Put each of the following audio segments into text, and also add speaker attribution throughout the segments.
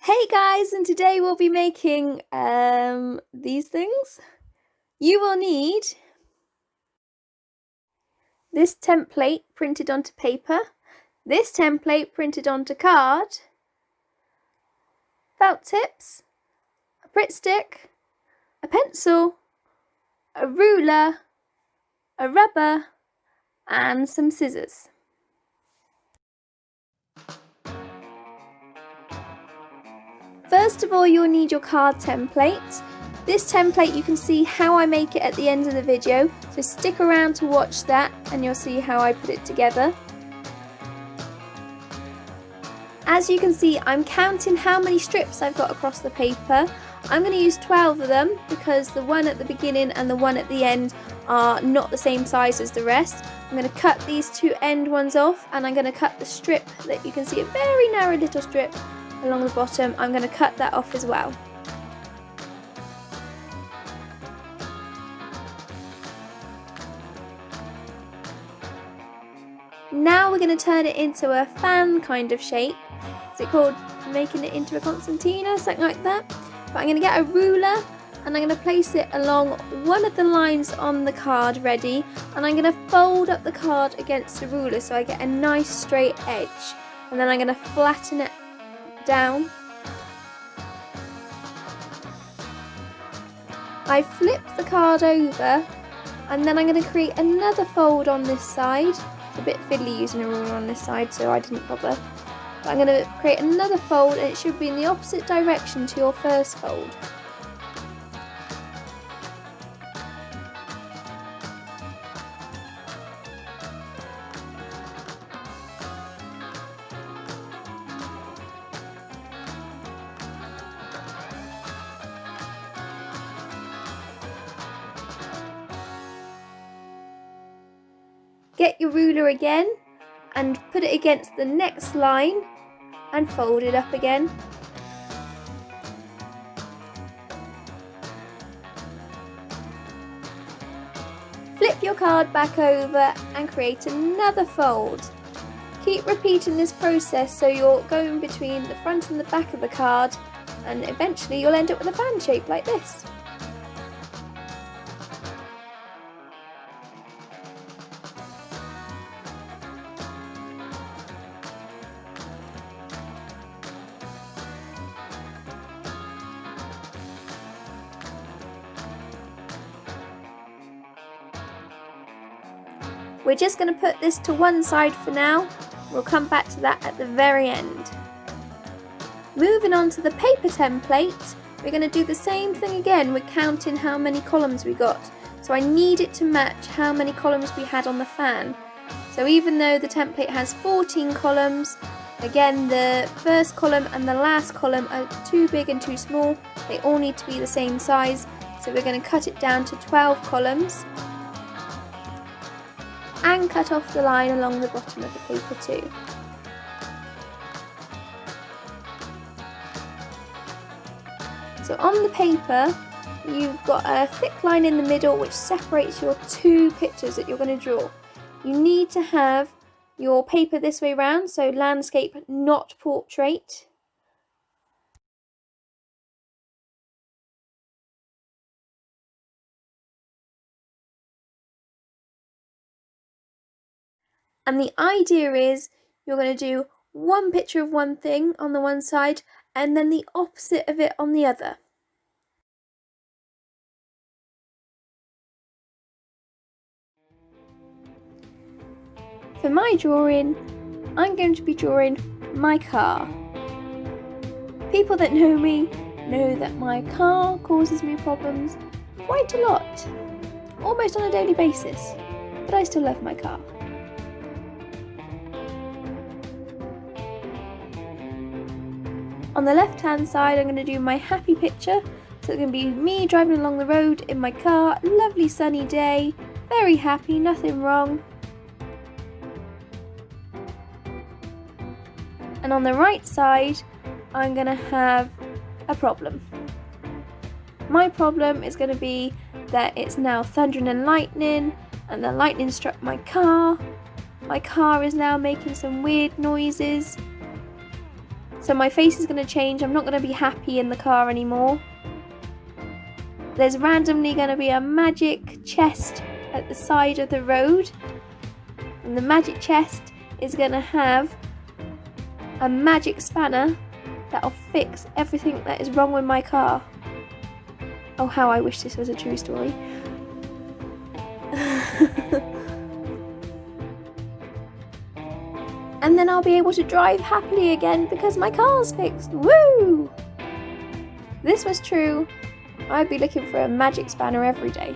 Speaker 1: Hey guys, and today we'll be making these things. You will need this template printed onto paper, this template printed onto card, felt tips, a Pritt stick, a pencil, a ruler, a rubber, and some scissors. First of all, you'll need your card template. This template, you can see how I make it at the end of the video, so stick around to watch that and you'll see how I put it together. As you can see, I'm counting how many strips I've got across the paper. I'm going to use 12 of them because the one at the beginning and the one at the end are not the same size as the rest. I'm going to cut these two end ones off, and I'm going to cut the strip that you can see, a very narrow little strip along the bottom. I'm going to cut that off as well. Now we're going to turn it into a fan kind of shape. Is it called making it into a concertina, something like that? But I'm going to get a ruler and I'm going to place it along one of the lines on the card ready, and I'm going to fold up the card against the ruler so I get a nice straight edge, and then I'm going to flatten it down. I flip the card over and then I'm going to create another fold on this side. It's a bit fiddly using a ruler on this side, so I didn't bother. But I'm going to create another fold, and it should be in the opposite direction to your first fold. Get your ruler again and put it against the next line and fold it up again. Flip your card back over and create another fold. Keep repeating this process so you're going between the front and the back of the card, and eventually you'll end up with a fan shape like this. We're just going to put this to one side for now. We'll come back to that at the very end. Moving on to the paper template, we're going to do the same thing again. We're counting how many columns we got. So I need it to match how many columns we had on the fan. So even though the template has 14 columns, again the first column and the last column are too big and too small. They all need to be the same size. So we're going to cut it down to 12 columns. And cut off the line along the bottom of the paper too. So on the paper, you've got a thick line in the middle which separates your two pictures that you're going to draw. You need to have your paper this way round, so landscape, not portrait. And the idea is you're going to do one picture of one thing on the one side and then the opposite of it on the other. For my drawing, I'm going to be drawing my car. People that know me know that my car causes me problems quite a lot, almost on a daily basis, but I still love my car. On the left hand side, I'm going to do my happy picture. So it's going to be me driving along the road in my car, lovely sunny day, very happy, nothing wrong. And on the right side, I'm going to have a problem. My problem is going to be that it's now thundering and lightning, and the lightning struck my car. My car is now making some weird noises. So my face is going to change. I'm not going to be happy in the car anymore. There's randomly going to be a magic chest at the side of the road. And the magic chest is going to have a magic spanner that'll fix everything that is wrong with my car. Oh, how I wish this was a true story. And then I'll be able to drive happily again because my car's fixed. Woo! If this was true, I'd be looking for a magic spanner every day.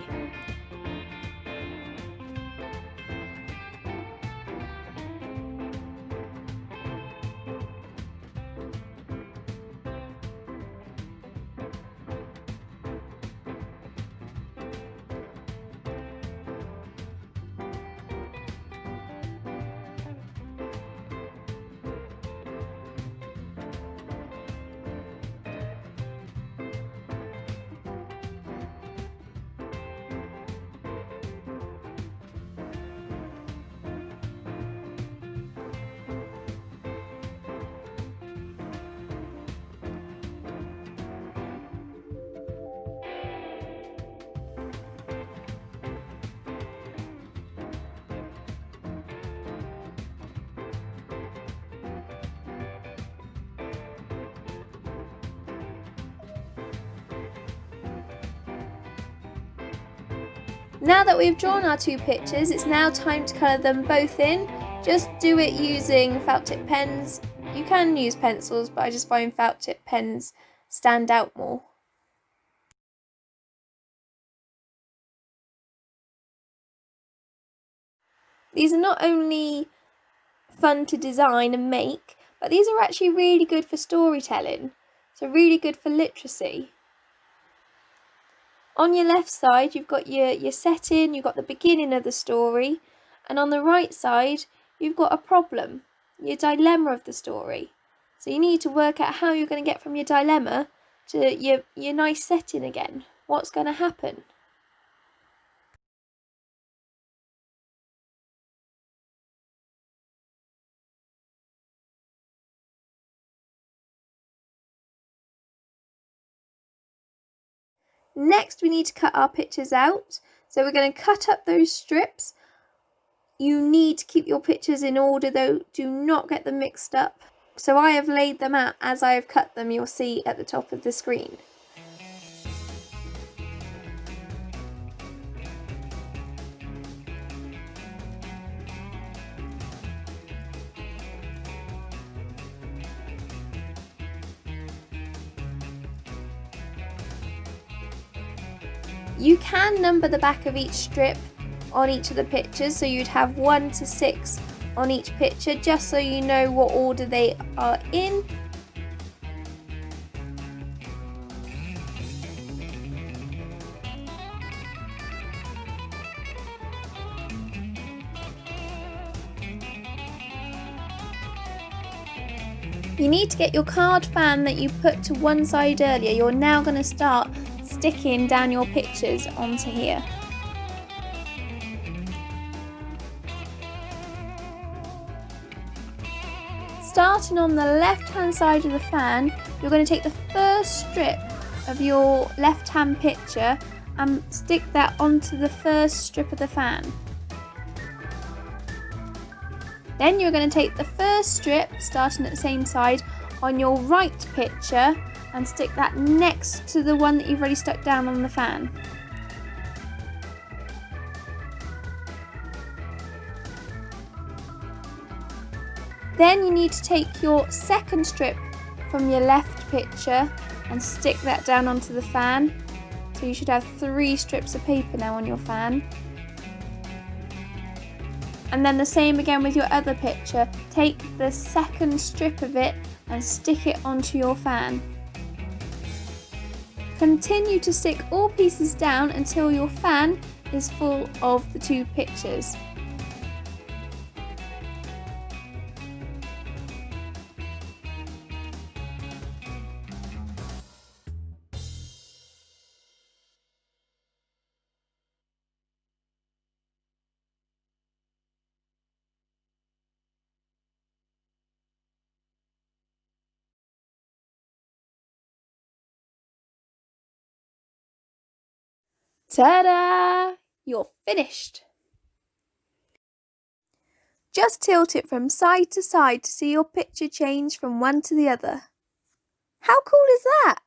Speaker 1: Now that we've drawn our two pictures, it's now time to colour them both in. Just do it using felt tip pens. You can use pencils, but I just find felt tip pens stand out more. These are not only fun to design and make, but these are actually really good for storytelling. So really good for literacy. On your left side, you've got your setting, you've got the beginning of the story, and on the right side, you've got a problem, your dilemma of the story. So you need to work out how you're going to get from your dilemma to your nice setting again. What's going to happen? Next, we need to cut our pictures out. So we're going to cut up those strips. You need to keep your pictures in order though. Do not get them mixed up. So I have laid them out as I have cut them. You'll see at the top of the screen. You can number the back of each strip on each of the pictures, so you'd have 1 to 6 on each picture, just so you know what order they are in. You need to get your card fan that you put to one side earlier. You're now going to start sticking down your pictures onto here. Starting on the left hand side of the fan, you're going to take the first strip of your left hand picture and stick that onto the first strip of the fan. Then you're going to take the first strip, starting at the same side, on your right picture and stick that next to the one that you've already stuck down on the fan. Then you need to take your second strip from your left picture and stick that down onto the fan. So you should have 3 strips of paper now on your fan. And then the same again with your other picture. Take the second strip of it and stick it onto your fan. Continue to stick all pieces down until your fan is full of the 2 pictures. Ta-da! You're finished! Just tilt it from side to side to see your picture change from one to the other. How cool is that?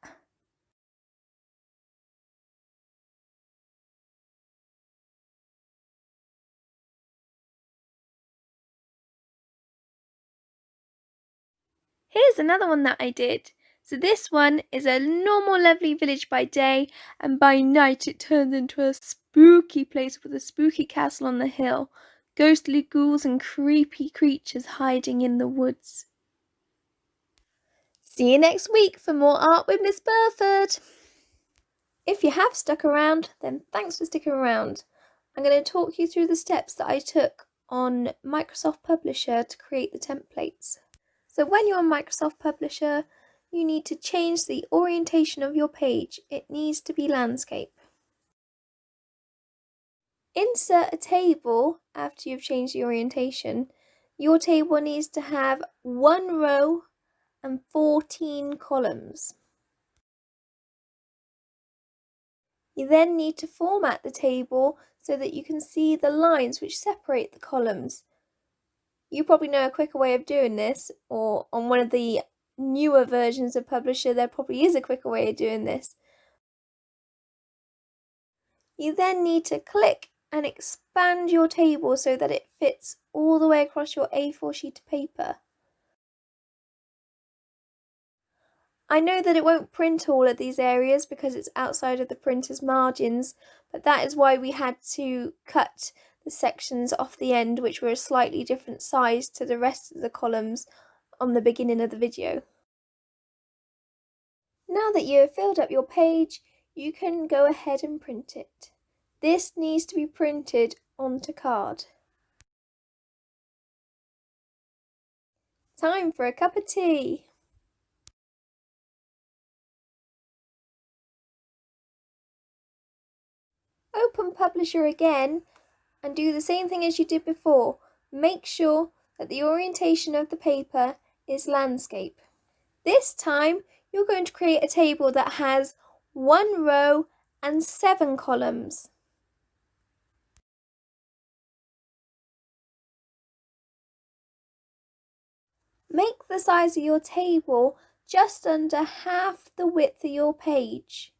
Speaker 1: Here's another one that I did. So this one is a normal lovely village by day, and by night it turns into a spooky place with a spooky castle on the hill, ghostly ghouls and creepy creatures hiding in the woods. See you next week for more art with Miss Burford. If you have stuck around, then thanks for sticking around. I'm going to talk you through the steps that I took on Microsoft Publisher to create the templates. So when you're on Microsoft Publisher, you need to change the orientation of your page. It needs to be landscape. Insert a table after you've changed the orientation. Your table needs to have 1 row and 14 columns. You then need to format the table so that you can see the lines which separate the columns. You probably know a quicker way of doing this, or on one of the newer versions of Publisher there probably is a quicker way of doing this. You then need to click and expand your table so that it fits all the way across your A4 sheet of paper. I know that it won't print all of these areas because it's outside of the printer's margins, but that is why we had to cut the sections off the end which were a slightly different size to the rest of the columns on the beginning of the video. Now that you have filled up your page, you can go ahead and print it. This needs to be printed onto card. Time for a cup of tea. Open Publisher again and do the same thing as you did before. Make sure that the orientation of the paper is landscape. This time you're going to create a table that has 1 row and 7 columns. Make the size of your table just under half the width of your page.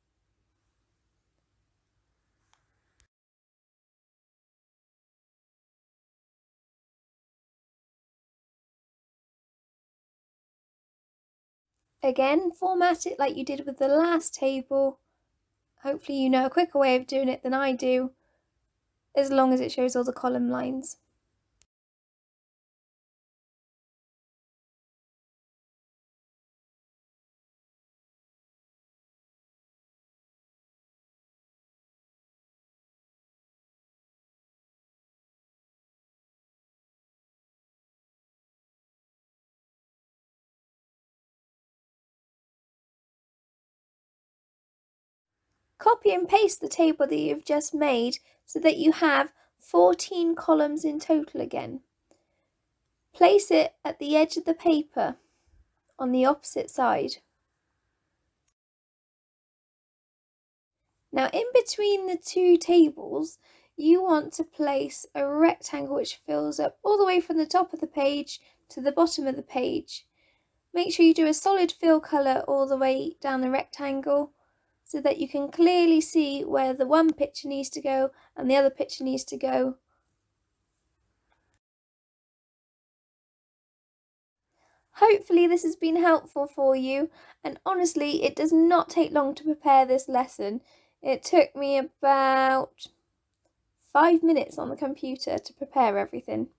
Speaker 1: Again, format it like you did with the last table. Hopefully you know a quicker way of doing it than I do, as long as it shows all the column lines. Copy and paste the table that you've just made so that you have 14 columns in total again. Place it at the edge of the paper on the opposite side. Now in between the two tables, you want to place a rectangle which fills up all the way from the top of the page to the bottom of the page. Make sure you do a solid fill colour all the way down the rectangle so that you can clearly see where the one picture needs to go and the other picture needs to go. Hopefully this has been helpful for you, and honestly it does not take long to prepare this lesson. It took me about 5 minutes on the computer to prepare everything.